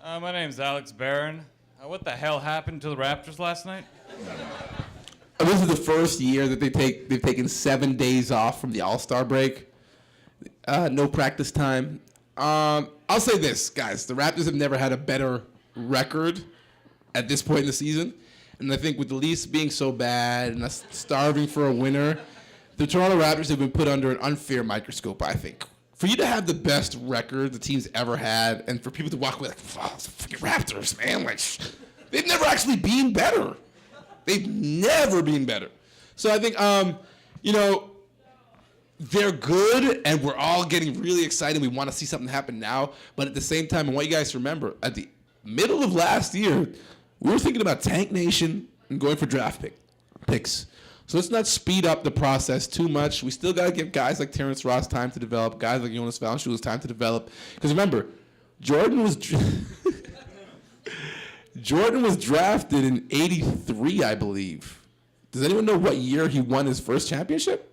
My name's Alex Barron. What the hell happened to the Raptors last night? This is the first year that they've taken 7 days off from the All-Star break. No practice time. I'll say this, guys. The Raptors have never had a better record at this point in the season. And I think with the Leafs being so bad and us starving for a winner, the Toronto Raptors have been put under an unfair microscope, I think. For you to have the best record the team's ever had, and for people to walk away like, wow, it's the freaking Raptors, man. Like, they've never actually been better. They've never been better. So I think, they're good, and we're all getting really excited. We want to see something happen now. But at the same time, I want you guys to remember, at the middle of last year, we were thinking about Tank Nation and going for draft picks. So let's not speed up the process too much. We still got to give guys like Terrence Ross time to develop, guys like Jonas Valanciunas time to develop. Because remember, Jordan was drafted in '83, I believe. Does anyone know what year he won his first championship?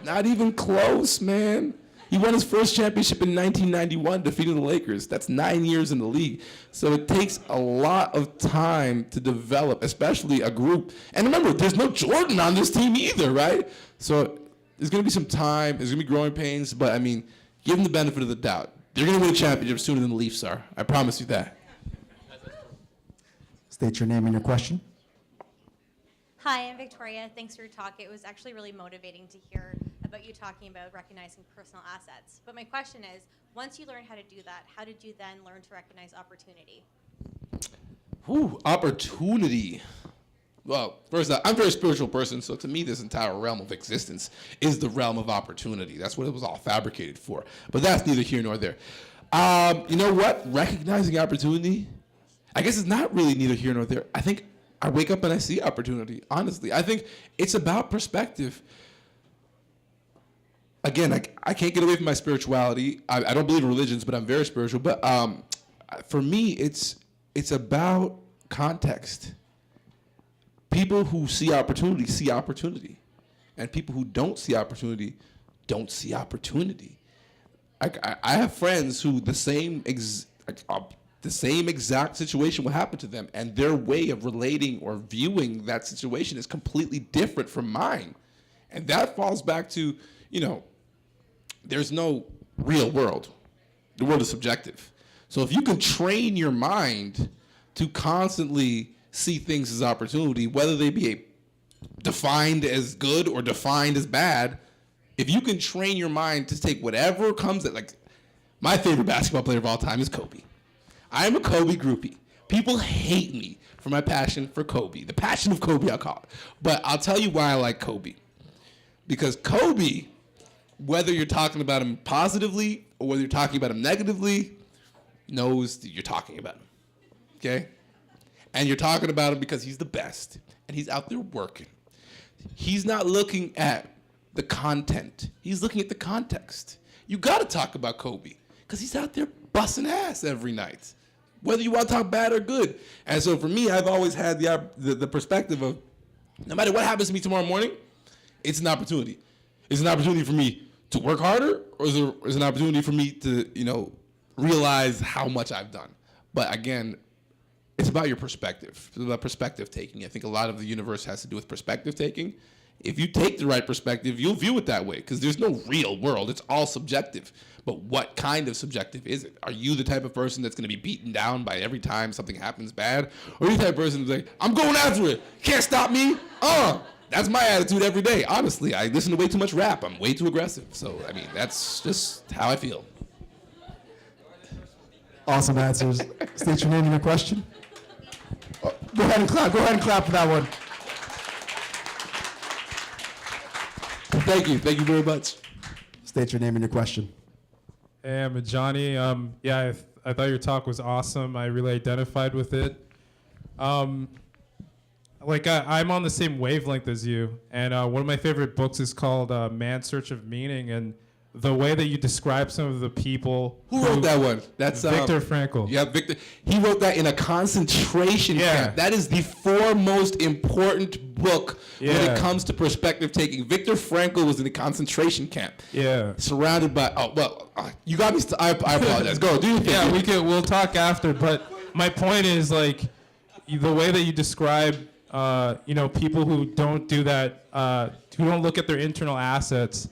Not even close, man. He won his first championship in 1991, defeating the Lakers. That's 9 years in the league. So it takes a lot of time to develop, especially a group. And remember, there's no Jordan on this team either, right? So there's going to be some time. There's going to be growing pains. But, I mean, give them the benefit of the doubt. They're going to win a championship sooner than the Leafs are. I promise you that. State your name and your question. Hi, I'm Victoria. Thanks for your talk. It was actually really motivating to hear about you talking about recognizing personal assets. But my question is, once you learn how to do that, how did you then learn to recognize opportunity? Opportunity. Well, first, I'm a very spiritual person, so to me, this entire realm of existence is the realm of opportunity. That's what it was all fabricated for. But that's neither here nor there. You know what? Recognizing opportunity, I guess it's not really neither here nor there. I think I wake up and I see opportunity, honestly. I think it's about perspective. Again, I can't get away from my spirituality. I don't believe in religions, but I'm very spiritual. But for me, it's about context. People who see opportunity. And people who don't see opportunity, don't see opportunity. I have friends who the same exact situation will happen to them, and their way of relating or viewing that situation is completely different from mine. And that falls back to, there's no real world. The world is subjective. So if you can train your mind to constantly see things as opportunity, whether they be defined as good or defined as bad, if you can train your mind to take whatever comes at, like, my favorite basketball player of all time is Kobe. I am a Kobe groupie. People hate me for my passion for Kobe. The passion of Kobe, I'll call it. But I'll tell you why I like Kobe. Because Kobe, whether you're talking about him positively or whether you're talking about him negatively, knows that you're talking about him. Okay? And you're talking about him because he's the best. And he's out there working. He's not looking at the content. He's looking at the context. You got to talk about Kobe because he's out there busting ass every night, whether you want to talk bad or good. And so for me, I've always had the perspective of no matter what happens to me tomorrow morning, it's an opportunity. It's an opportunity for me to work harder, or is it an opportunity for me to, realize how much I've done? But again, it's about your perspective. It's about perspective taking. I think a lot of the universe has to do with perspective taking. If you take the right perspective, you'll view it that way because there's no real world. It's all subjective. But what kind of subjective is it? Are you the type of person that's going to be beaten down by every time something happens bad? Or are you the type of person that's like, I'm going after it. Can't stop me. That's my attitude every day. Honestly, I listen to way too much rap. I'm way too aggressive. So, that's just how I feel. Awesome answers. State your name and your question. Go ahead and clap. Go ahead and clap for that one. Thank you. Thank you very much. State your name and your question. Hey, I'm Johnny. I thought your talk was awesome. I really identified with it. I'm on the same wavelength as you. And one of my favorite books is called Man's Search of Meaning. And the way that you describe some of the people. Who wrote that one? That's Viktor Frankl. Yeah, Victor. He wrote that in a concentration camp. That is the foremost important book when it comes to perspective taking. Viktor Frankl was in a concentration camp. Yeah. Surrounded by. You got me. I apologize. Go. Do your thing. Yeah, we'll talk after. But my point is, like, the way that you describe, people who don't do that, who don't look at their internal assets.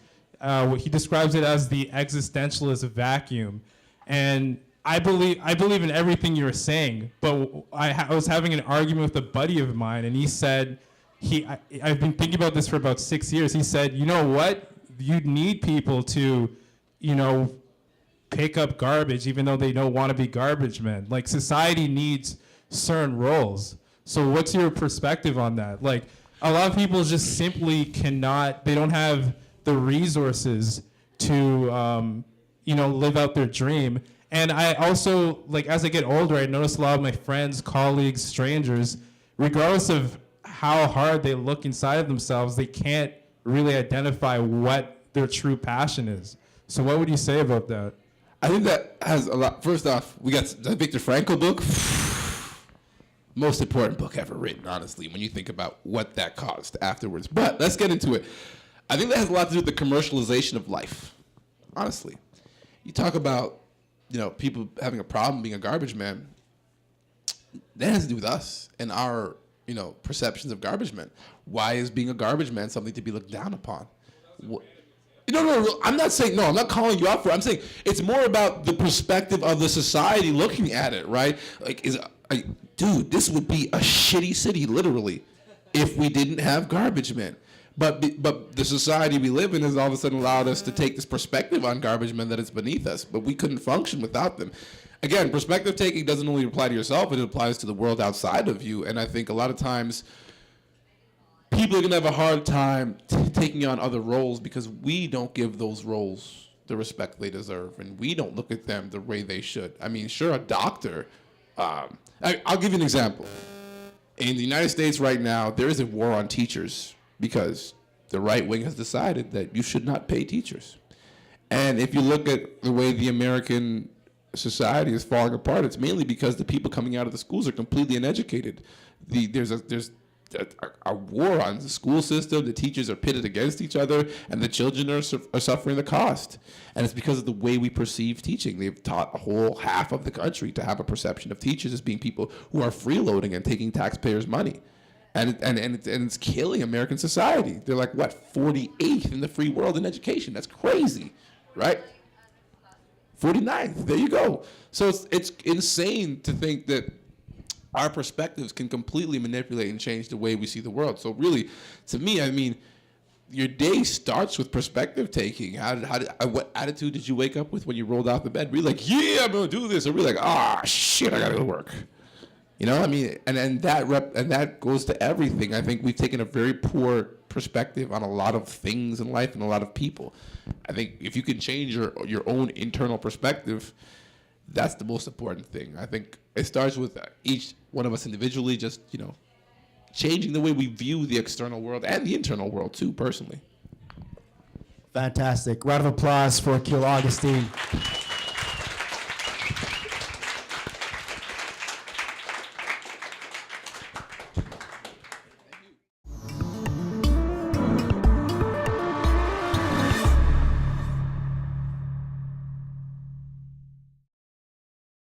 He describes it as the existentialist vacuum, and I believe in everything you were saying. But I was having an argument with a buddy of mine, and he said, I've been thinking about this for about 6 years. He said, you know what? You need people to, pick up garbage, even though they don't want to be garbage men. Like, society needs certain roles. So what's your perspective on that? Like, a lot of people just simply cannot. They don't have the resources to live out their dream. And I also, like, as I get older, I notice a lot of my friends, colleagues, strangers, regardless of how hard they look inside of themselves, they can't really identify what their true passion is. So what would you say about that? I think that has a lot. First off, we got the Viktor Frankl book. Most important book ever written, honestly, when you think about what that caused afterwards. But let's get into it. I think that has a lot to do with the commercialization of life. Honestly, you talk about, people having a problem being a garbage man. That has to do with us and our, perceptions of garbage men. Why is being a garbage man something to be looked down upon? No, I'm not saying, I'm not calling you out for it. I'm saying it's more about the perspective of the society looking at it, right? Dude, this would be a shitty city, literally, if we didn't have garbage men. But the society we live in has all of a sudden allowed us to take this perspective on garbage men that it's beneath us. But we couldn't function without them. Again, perspective taking doesn't only apply to yourself, it applies to the world outside of you. And I think a lot of times people are going to have a hard time taking on other roles because we don't give those roles the respect they deserve. And we don't look at them the way they should. I mean, sure, a doctor. I'll give you an example. In the United States right now, there is a war on teachers because the right wing has decided that you should not pay teachers. And if you look at the way the American society is falling apart, it's mainly because the people coming out of the schools are completely uneducated. There's a war on the school system. The teachers are pitted against each other, and the children are suffering the cost. And it's because of the way we perceive teaching. They've taught a whole half of the country to have a perception of teachers as being people who are freeloading and taking taxpayers' money. And it's killing American society. They're like, 48th in the free world in education? That's crazy, right? 49th, there you go. So it's insane to think that our perspectives can completely manipulate and change the way we see the world. So really, to me, I mean, your day starts with perspective taking. What attitude did you wake up with when you rolled out the bed? Were you like, yeah, I'm gonna do this? Or were you like, shit, I gotta go to work? I mean, and that goes to everything. I think we've taken a very poor perspective on a lot of things in life and a lot of people. I think if you can change your own internal perspective, that's the most important thing. I think it starts with each one of us individually, just, changing the way we view the external world and the internal world too, personally. Fantastic. Round of applause for Akil Augustine.